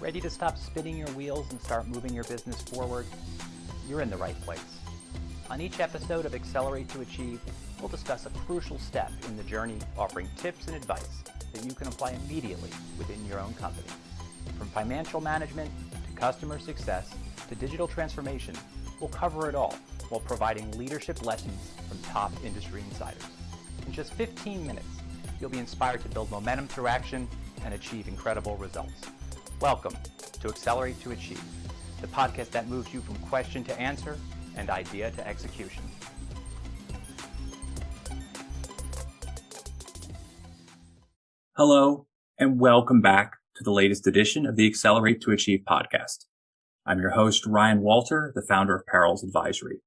Ready to stop spinning your wheels and start moving your business forward? You're in the right place. On each episode of Accelerate to Achieve, we'll discuss a crucial step in the journey, offering tips and advice that you can apply immediately within your own company. From financial management to customer success to digital transformation, we'll cover it all while providing leadership lessons from top industry insiders. In just 15 minutes, you'll be inspired to build momentum through action and achieve incredible results. Welcome to Accelerate to Achieve, the podcast that moves you from question to answer and idea to execution. Hello, and welcome back to the latest edition of the Accelerate to Achieve podcast. I'm your host, Ryan Walter, the founder of Parrels Advisory.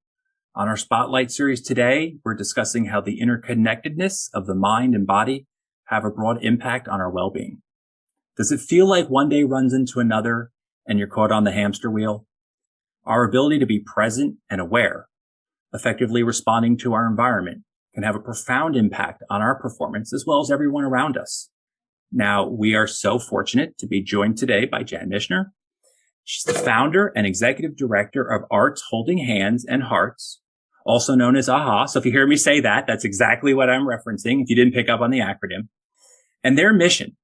On our Spotlight series today, we're discussing how the interconnectedness of the mind and body have a broad impact on our well-being. Does it feel like one day runs into another and you're caught on the hamster wheel? Our ability to be present and aware, effectively responding to our environment, can have a profound impact on our performance as well as everyone around us. Now, we are so fortunate to be joined today by Jen Mishner. She's the founder and executive director of Arts Holding Hands and Hearts, also known as AHA. So if you hear me say that, that's exactly what I'm referencing if you didn't pick up on the acronym. And their mission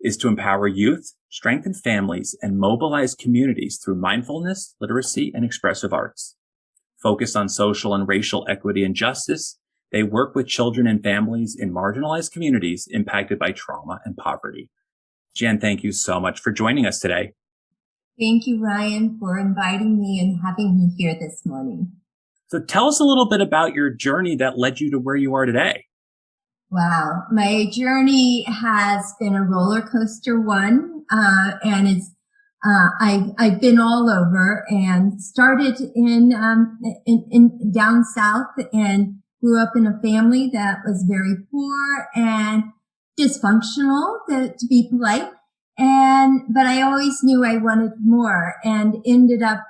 is to empower youth, strengthen families, and mobilize communities through mindfulness, literacy, and expressive arts. Focused on social and racial equity and justice, they work with children and families in marginalized communities impacted by trauma and poverty. Jen, thank you so much for joining us today. Thank you, Ryan, for inviting me and having me here this morning. So tell us a little bit about your journey that led you to where you are today. Wow. My journey has been a roller coaster one, and it's, I've been all over and started in down south and grew up in a family that was very poor and dysfunctional, to be polite. But I always knew I wanted more and ended up,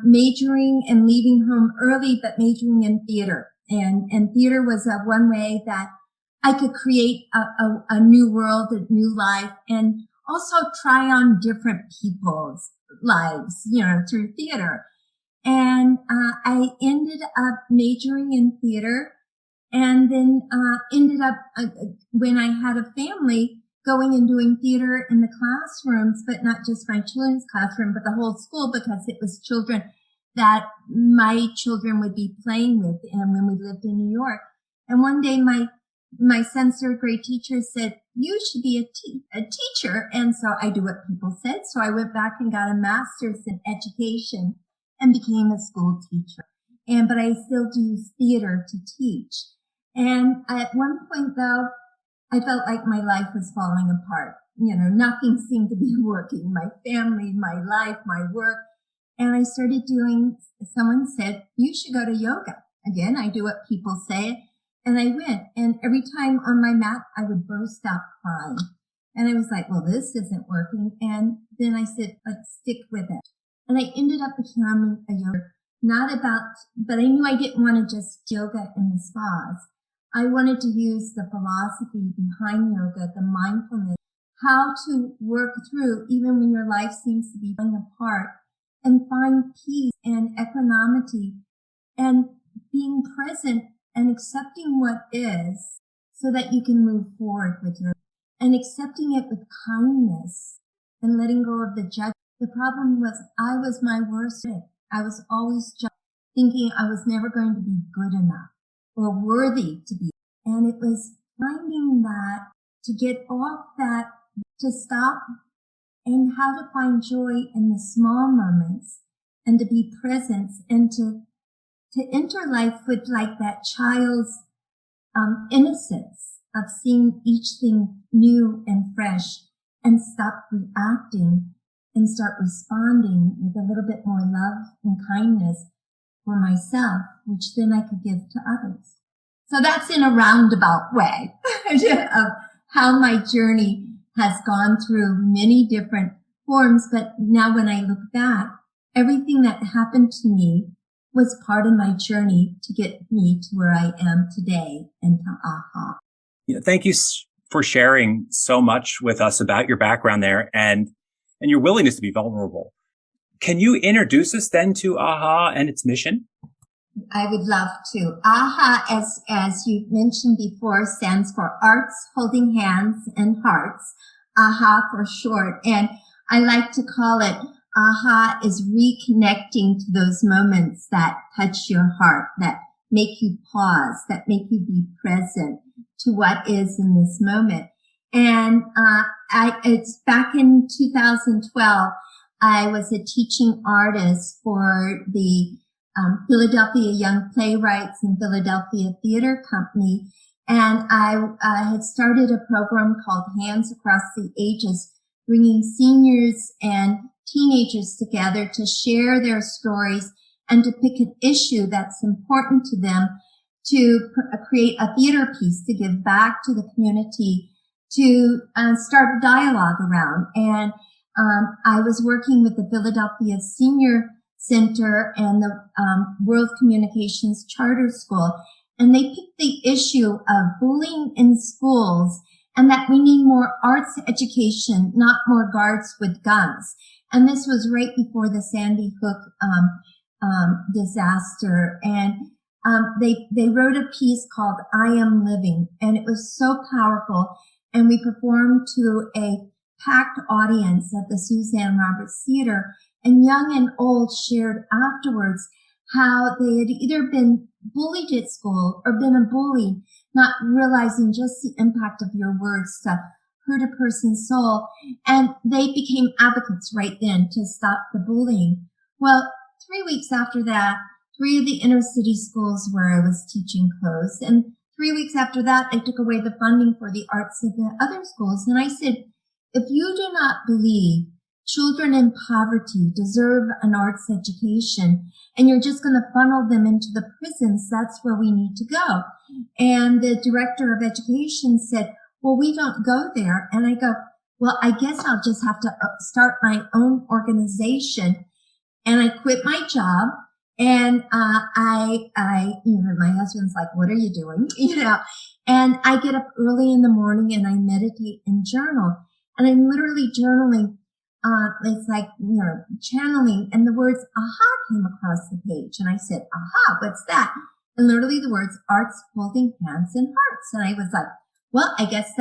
majoring and leaving home early, but majoring in theater. And theater was one way that I could create a new world, a new life, and also try on different people's lives, through theater. And I ended up majoring in theater and then ended up, when I had a family, going and doing theater in the classrooms, but not just my children's classroom, but the whole school, because it was children that my children would be playing with, and when we lived in New York. And one day my son's third grade teacher said, "You should be a teacher." And so I do what people said. So I went back and got a master's in education and became a school teacher. But I still do theater to teach. And at one point though, I felt like my life was falling apart. Nothing seemed to be working. My family, my life, my work. And I started someone said, "You should go to yoga." Again, I do what people say. And I went. And every time on my mat, I would burst out crying. And I was like, well, this isn't working. And then I said, let's stick with it. And I ended up becoming a yoga, but I knew I didn't want to just yoga in the spas. I wanted to use the philosophy behind yoga, the mindfulness, how to work through even when your life seems to be falling apart, and find peace and equanimity and being present and accepting what is so that you can move forward with and accepting it with kindness and letting go of the judgment. The problem was I was my worst critic. I was always thinking I was never going to be good enough or worthy to be. And it was finding that, to get off that, to stop, and how to find joy in the small moments and to be present and to enter life with like that child's innocence of seeing each thing new and fresh and stop reacting and start responding with a little bit more love and kindness for myself, which then I could give to others. So that's in a roundabout way of how my journey has gone through many different forms. But now when I look back, everything that happened to me was part of my journey to get me to where I am today and to AHA. Thank you for sharing so much with us about your background there. And and your willingness to be vulnerable. Can you introduce us then to AHA and its mission? I would love to. AHA, as you mentioned before, stands for Arts Holding Hands and Hearts, AHA for short. And I like to call it AHA is reconnecting to those moments that touch your heart, that make you pause, that make you be present to what is in this moment. And it's back in 2012, I was a teaching artist for the Philadelphia Young Playwrights and Philadelphia Theater Company. And I had started a program called Hands Across the Ages, bringing seniors and teenagers together to share their stories and to pick an issue that's important to them, to create a theater piece to give back to the community, to start a dialogue around. And I was working with the Philadelphia Senior Center and the World Communications Charter School, and they picked the issue of bullying in schools and that we need more arts education, not more guards with guns. And this was right before the Sandy Hook disaster. And they wrote a piece called I Am Living, and it was so powerful. And we performed to a packed audience at the Suzanne Roberts Theater, and young and old shared afterwards how they had either been bullied at school or been a bully, not realizing just the impact of your words to hurt a person's soul. And they became advocates right then to stop the bullying. Well, 3 weeks after that, 3 of the inner city schools where I was teaching closed. And 3 weeks after that, they took away the funding for the arts of the other schools. And I said, if you do not believe children in poverty deserve an arts education, and you're just going to funnel them into the prisons, that's where we need to go. And the director of education said, well, we don't go there. And I go, well, I guess I'll just have to start my own organization. And I quit my job. And my husband's like, what are you doing? And I get up early in the morning and I meditate and journal. And I'm literally journaling. It's like, channeling, and the words aha came across the page. And I said, aha, what's that? And literally the words Arts Holding Hands and Hearts. And I was like, well, I guess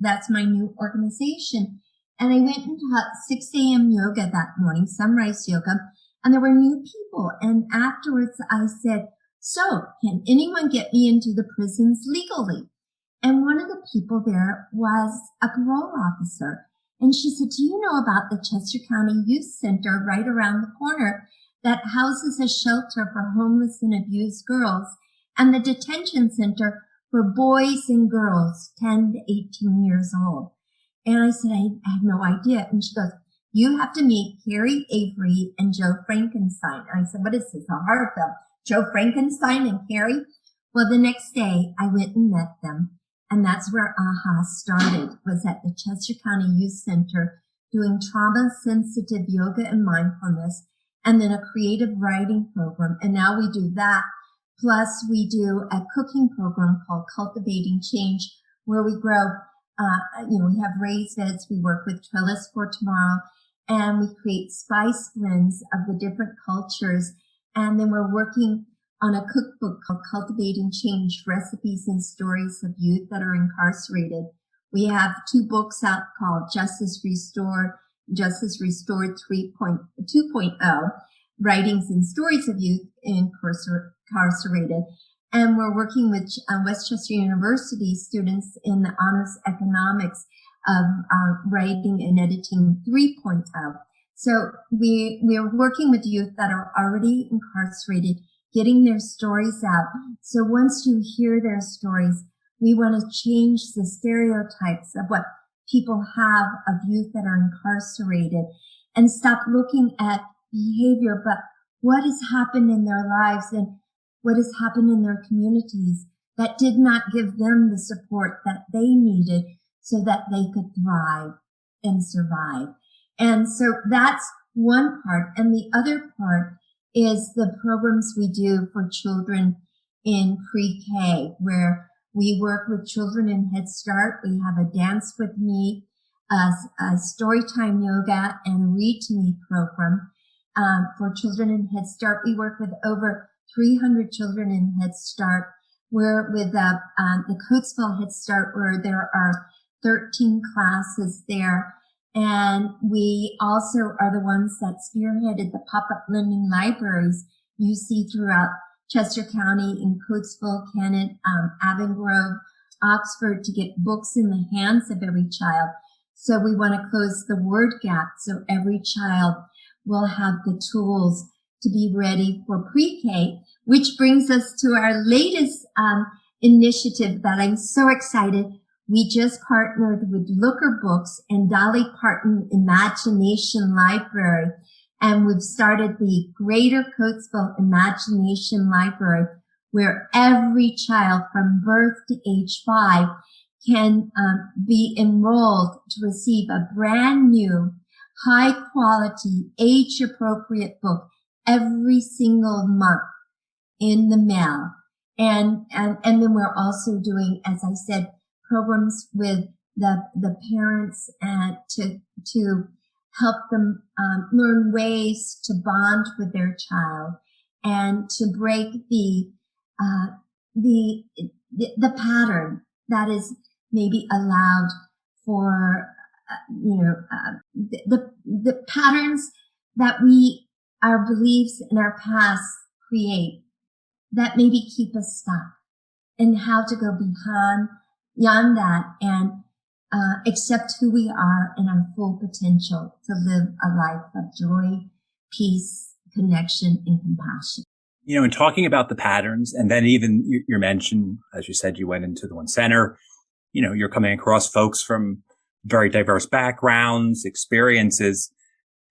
that's my new organization. And I went and taught 6 a.m. yoga that morning, sunrise yoga, and there were new people. And afterwards I said, so can anyone get me into the prisons legally? And one of the people there was a parole officer. And she said, do you know about the Chester County Youth Center right around the corner that houses a shelter for homeless and abused girls, and the detention center for boys and girls 10 to 18 years old? And I said, I have no idea. And she goes, you have to meet Carrie Avery and Joe Frankenstein. And I said, what is this, a horror film? Joe Frankenstein and Carrie? Well, the next day I went and met them. And that's where AHA started, was at the Chester County Youth Center doing trauma-sensitive yoga and mindfulness, and then a creative writing program. And now we do that. Plus we do a cooking program called Cultivating Change, where we grow, we have raised beds. We work with Trellis for Tomorrow, and we create spice blends of the different cultures. And then we're working on a cookbook called Cultivating Change, Recipes and Stories of Youth that are incarcerated. We have 2 books out called Justice Restored 2.0, Writings and Stories of Youth Incarcerated. And we're working with Westchester University students in the honors economics of writing and editing 3.0. So we're working with youth that are already incarcerated, getting their stories out. So once you hear their stories, we want to change the stereotypes of what people have of youth that are incarcerated and stop looking at behavior, but what has happened in their lives and what has happened in their communities that did not give them the support that they needed so that they could thrive and survive. And so that's one part. And the other part is the programs we do for children in pre-K, where we work with children in Head Start. We have a Dance with Me a storytime yoga and read to me program for children in Head Start. We work with over 300 children in Head Start. We're with the Coatesville Head Start, where there are 13 classes there. And we also are the ones that spearheaded the pop-up lending libraries you see throughout Chester County, in Coatesville, Kennett, Avon Grove, Oxford, to get books in the hands of every child. So we want to close the word gap so every child will have the tools to be ready for pre-K, which brings us to our latest initiative that I'm so excited. We just partnered with Looker Books and Dolly Parton Imagination Library, and we've started the Greater Coatesville Imagination Library, where every child from birth to age 5 can be enrolled to receive a brand new, high quality, age appropriate book every single month in the mail. And then we're also doing, as I said, programs with the parents and to help them learn ways to bond with their child and to break the pattern that is maybe allowed for the patterns that our beliefs in our past create that maybe keep us stuck, and how to go beyond that and accept who we are and our full potential to live a life of joy, peace, connection, and compassion. In talking about the patterns, and then even you mentioned, as you said, you went into the One Center, you're coming across folks from very diverse backgrounds, experiences,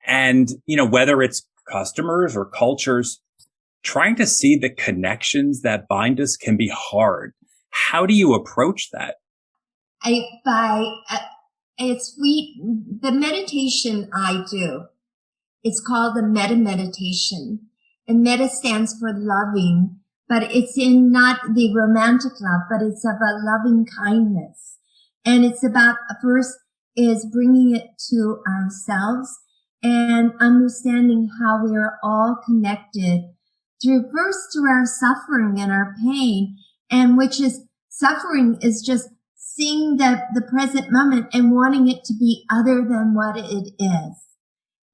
and, whether it's customers or cultures, trying to see the connections that bind us can be hard. How do you approach that? The meditation I do, it's called the metta meditation. And metta stands for loving, but it's in not the romantic love, but it's of a loving kindness. And it's about, first is bringing it to ourselves and understanding how we are all connected through our suffering and our pain, and which is suffering is just seeing the present moment and wanting it to be other than what it is,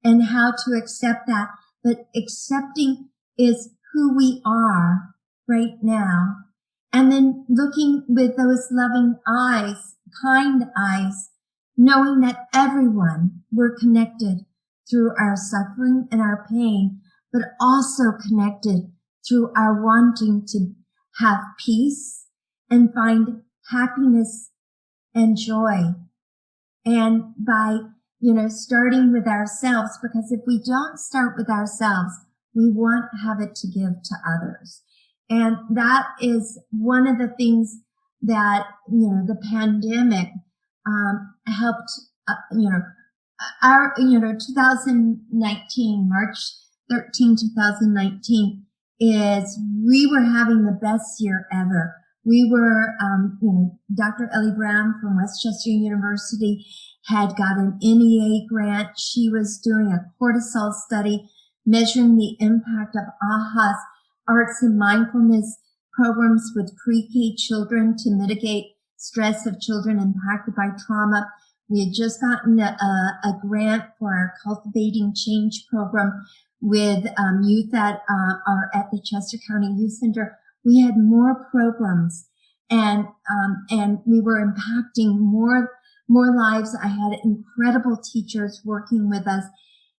and how to accept that. But accepting is who we are right now. And then looking with those loving eyes, kind eyes, knowing that everyone, we're connected through our suffering and our pain, but also connected through our wanting to have peace and find happiness and joy. And by, starting with ourselves, because if we don't start with ourselves, we won't have it to give to others. And that is one of the things that, the pandemic, helped, 2019, March 13, 2019 is we were having the best year ever. We were, Dr. Ellie Brown from Westchester University had got an NEA grant. She was doing a cortisol study measuring the impact of AHA's arts and mindfulness programs with pre-K children to mitigate stress of children impacted by trauma. We had just gotten a grant for our Cultivating Change program with youth that are at the Chester County Youth Center. We had more programs, and we were impacting more lives. I had incredible teachers working with us,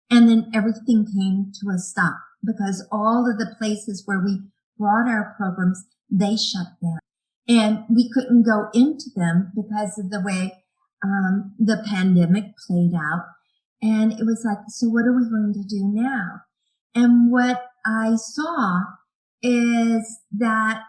and then everything came to a stop because all of the places where we brought our programs, they shut down, and we couldn't go into them because of the way the pandemic played out. And it was like, so what are we going to do now? And what I saw is that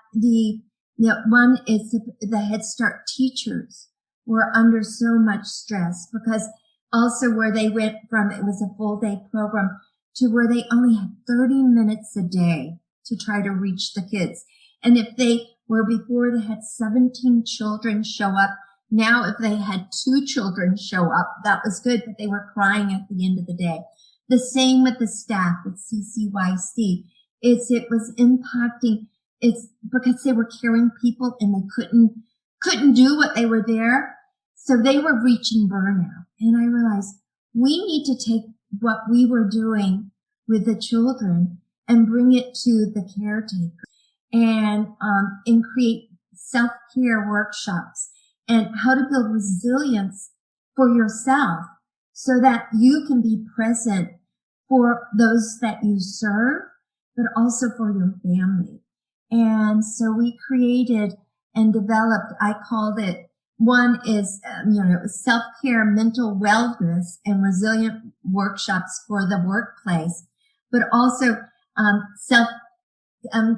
one is the Head Start teachers were under so much stress, because also where they went from, it was a full day program, to where they only had 30 minutes a day to try to reach the kids. And if they were before, they had 17 children show up Now, if they had 2 children show up, that was good, but they were crying at the end of the day. The same with the staff at CCYC. It was impacting. It's because they were caring people and they couldn't do what they were there. So they were reaching burnout. And I realized we need to take what we were doing with the children and bring it to the caretaker and create self-care workshops and how to build resilience for yourself so that you can be present for those that you serve, but also for your family. And so we created and developed, I called it, one is, self-care, mental wellness, and resilient workshops for the workplace, but also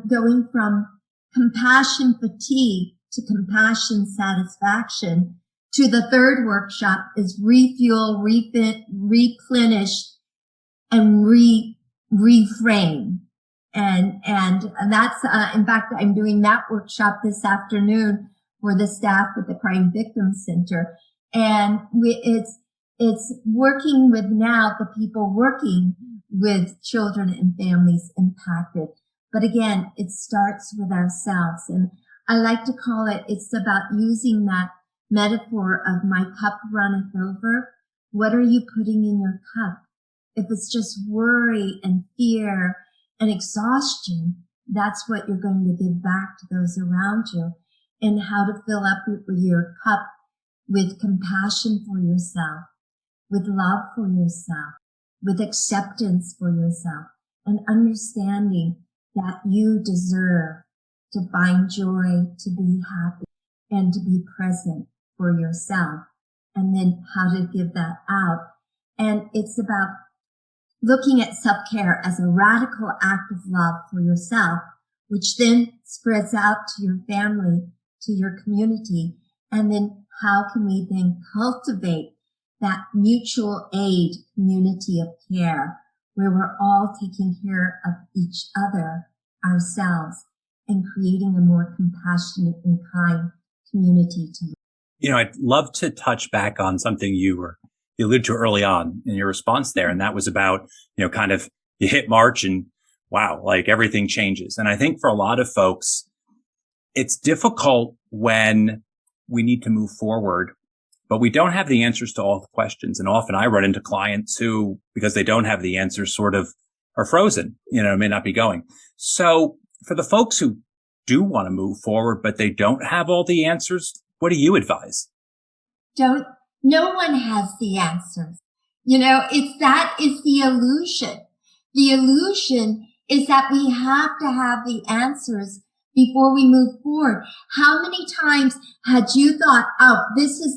going from compassion fatigue to compassion satisfaction. To the third workshop is refuel, replenish, and reframe. And that's, in fact, I'm doing that workshop this afternoon for the staff at the Crime Victim Center. And it's working with now the people working with children and families impacted. But again, it starts with ourselves. And I like to call it, it's about using that metaphor of my cup runneth over. What are you putting in your cup? If it's just worry and fear and exhaustion, that's what you're going to give back to those around you. And how to fill up your cup with compassion for yourself, with love for yourself, with acceptance for yourself, and understanding that you deserve to find joy, to be happy, and to be present for yourself, and then how to give that out. And it's about looking at self-care as a radical act of love for yourself, which then spreads out to your family, to your community, and then how can we then cultivate that mutual aid community of care where we're all taking care of each other, ourselves, and creating a more compassionate and kind community to live. I'd love to touch back on something you alluded to early on in your response there. And that was about, kind of you hit March and wow, like everything changes. And I think for a lot of folks, it's difficult when we need to move forward, but we don't have the answers to all the questions. And often I run into clients who, because they don't have the answers, sort of are frozen, may not be going. So for the folks who do want to move forward, but they don't have all the answers, what do you advise? No one has the answers. That is the illusion. The illusion is that we have to have the answers before we move forward. How many times had you thought, oh, this is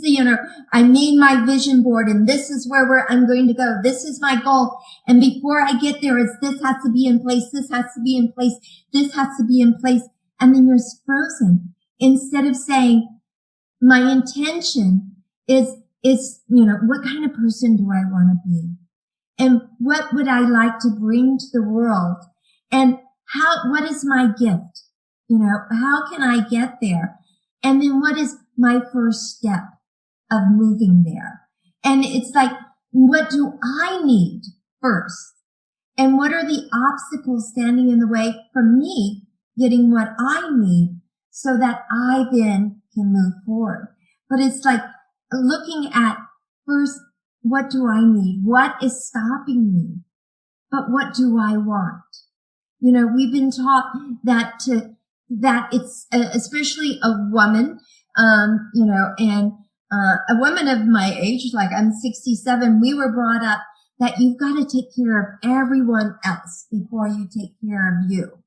I made my vision board and this is where I'm going to go. This is my goal. And before I get there, this has to be in place. This has to be in place. This has to be in place. And then you're frozen instead of saying, my intention is, what kind of person do I want to be? And what would I like to bring to the world? And what is my gift? How can I get there? And then what is my first step of moving there? And it's like, what do I need first? And what are the obstacles standing in the way from me getting what I need so that I then can move forward? But it's like looking at first, what do I need? What is stopping me? But what do I want? We've been taught that it's especially a woman, and a woman of my age, like I'm 67, we were brought up that you've got to take care of everyone else before you take care of you.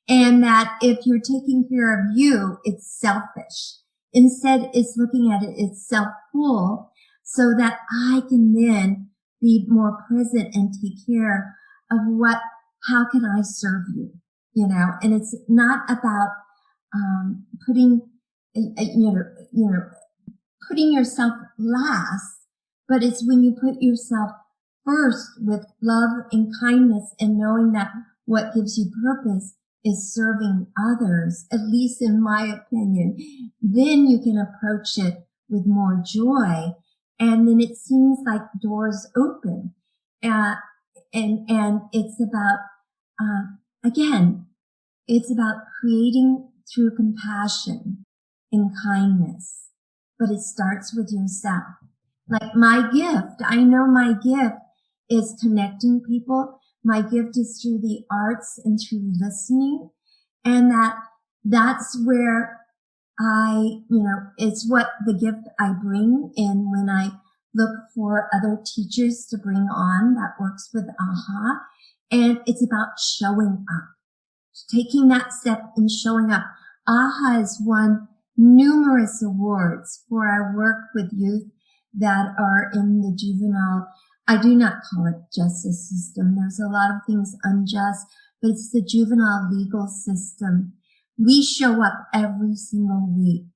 And that if you're taking care of you, it's selfish. Instead, it's looking at it's self-full so that I can then be more present and take care of how can I serve you? And it's not about, putting yourself last, but it's when you put yourself first with love and kindness and knowing that what gives you purpose is serving others, at least in my opinion, then you can approach it with more joy. And then it seems like doors open. And it's about, again, it's about creating through compassion and kindness. But it starts with yourself. Like my gift, I know my gift is connecting people. My gift is through the arts and through listening. And that's where it's what the gift I bring in when I look for other teachers to bring on that works with AHA. And it's about showing up, taking that step and showing up. AHA has won numerous awards for our work with youth that are in the juvenile, I do not call it justice system. There's a lot of things unjust, but it's the juvenile legal system. We show up every single week,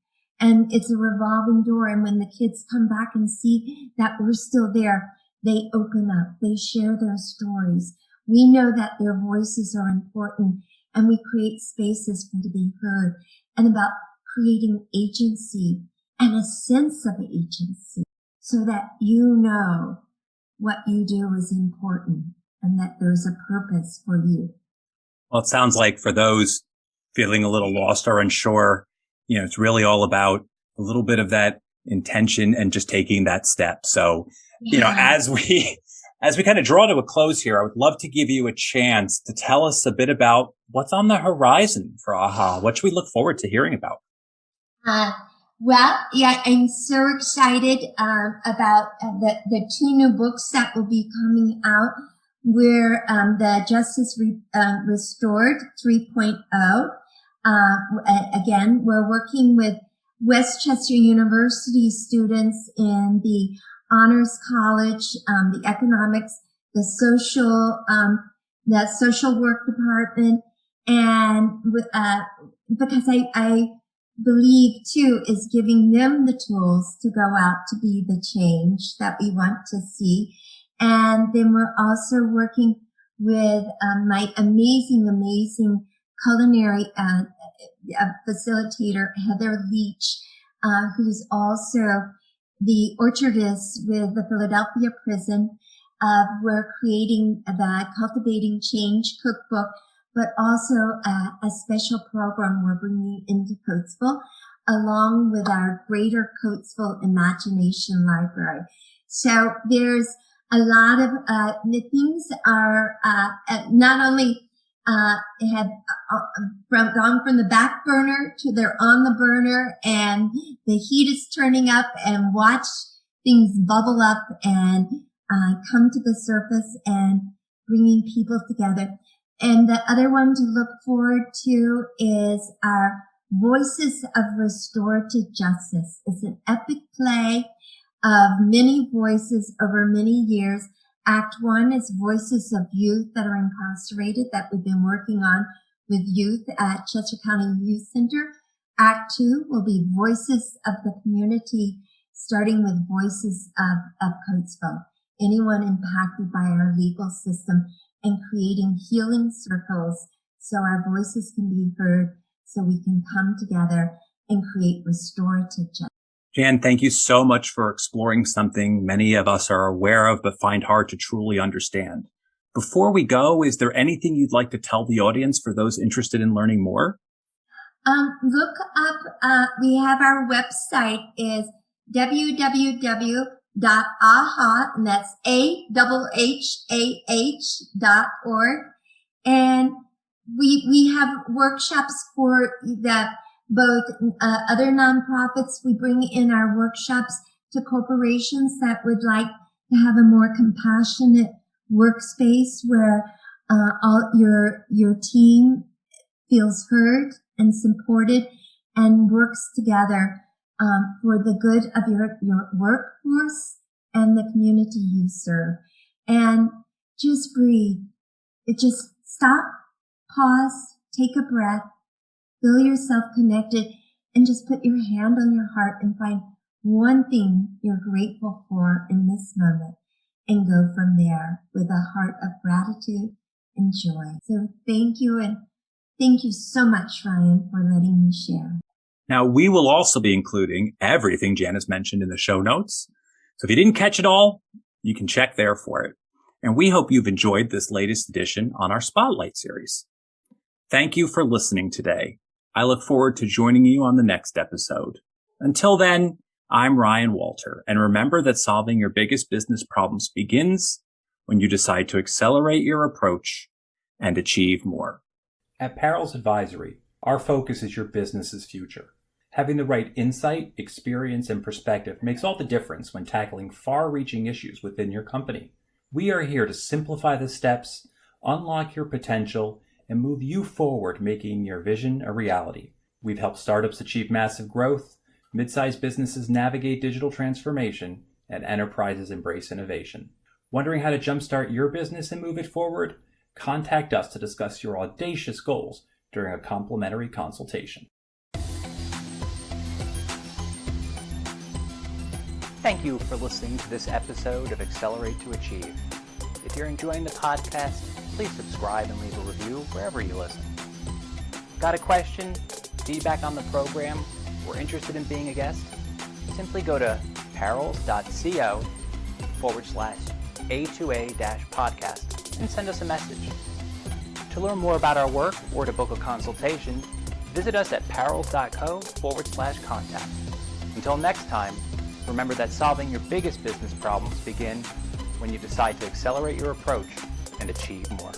and it's a revolving door. And when the kids come back and see that we're still there, they open up, they share their stories. We know that their voices are important, and we create spaces for them to be heard, and about creating agency and a sense of agency so that you know what you do is important and that there's a purpose for you. Well, it sounds like for those feeling a little lost or unsure, it's really all about a little bit of that intention and just taking that step. So, as we kind of draw to a close here, I would love to give you a chance to tell us a bit about what's on the horizon for AHA. What should we look forward to hearing about? I'm so excited about the two new books that will be coming out. We're the Justice Restored 3.0. Again, we're working with Westchester University students in the Honors College, the economics, the social work department, and because I believe too is giving them the tools to go out to be the change that we want to see. And then we're also working with my amazing culinary facilitator, Heather Leach, who's also the orchardist with the Philadelphia prison. We're creating the Cultivating Change cookbook, but also a special program we're bringing into Coatesville, along with our Greater Coatesville Imagination Library. So there's a lot of the things are not only have gone from the back burner to they're on the burner, and the heat is turning up, and watch things bubble up and come to the surface and bringing people together. And the other one to look forward to is our Voices of Restorative Justice. It's an epic play of many voices over many years. Act 1 is voices of youth that are incarcerated that we've been working on with youth at Chester County Youth Center. Act 2 will be voices of the community, starting with voices of Coatesville, anyone impacted by our legal system, and creating healing circles so our voices can be heard, so we can come together and create restorative justice. Jan, thank you so much for exploring something many of us are aware of but find hard to truly understand. Before we go, is there anything you'd like to tell the audience for those interested in learning more? Look up, we have our website is www.aha, and that's AHHAH.org. And we have workshops for that. Both other nonprofits, we bring in our workshops to corporations that would like to have a more compassionate workspace where all your team feels heard and supported and works together for the good of your workforce and the community you serve. And just breathe. Just stop, pause, take a breath. Feel yourself connected, and just put your hand on your heart and find one thing you're grateful for in this moment, and go from there with a heart of gratitude and joy. So thank you, and thank you so much, Ryan, for letting me share. Now, we will also be including everything Janice mentioned in the show notes. So if you didn't catch it all, you can check there for it. And we hope you've enjoyed this latest edition on our Spotlight series. Thank you for listening today. I look forward to joining you on the next episode. Until then, I'm Ryan Walter, and remember that solving your biggest business problems begins when you decide to accelerate your approach and achieve more. At Parrels Advisory, our focus is your business's future. Having the right insight, experience, and perspective makes all the difference when tackling far-reaching issues within your company. We are here to simplify the steps, unlock your potential, and move you forward, making your vision a reality. We've helped startups achieve massive growth, mid-sized businesses navigate digital transformation, and enterprises embrace innovation. Wondering how to jumpstart your business and move it forward? Contact us to discuss your audacious goals during a complimentary consultation. Thank you for listening to this episode of Accelerate to Achieve. If you're enjoying the podcast, please subscribe and leave a review wherever you listen. Got a question, feedback on the program, or interested in being a guest? Simply go to parrels.co/A2A-podcast and send us a message. To learn more about our work or to book a consultation, visit us at parrels.co/contact. Until next time, remember that solving your biggest business problems begin when you decide to accelerate your approach and achieve more.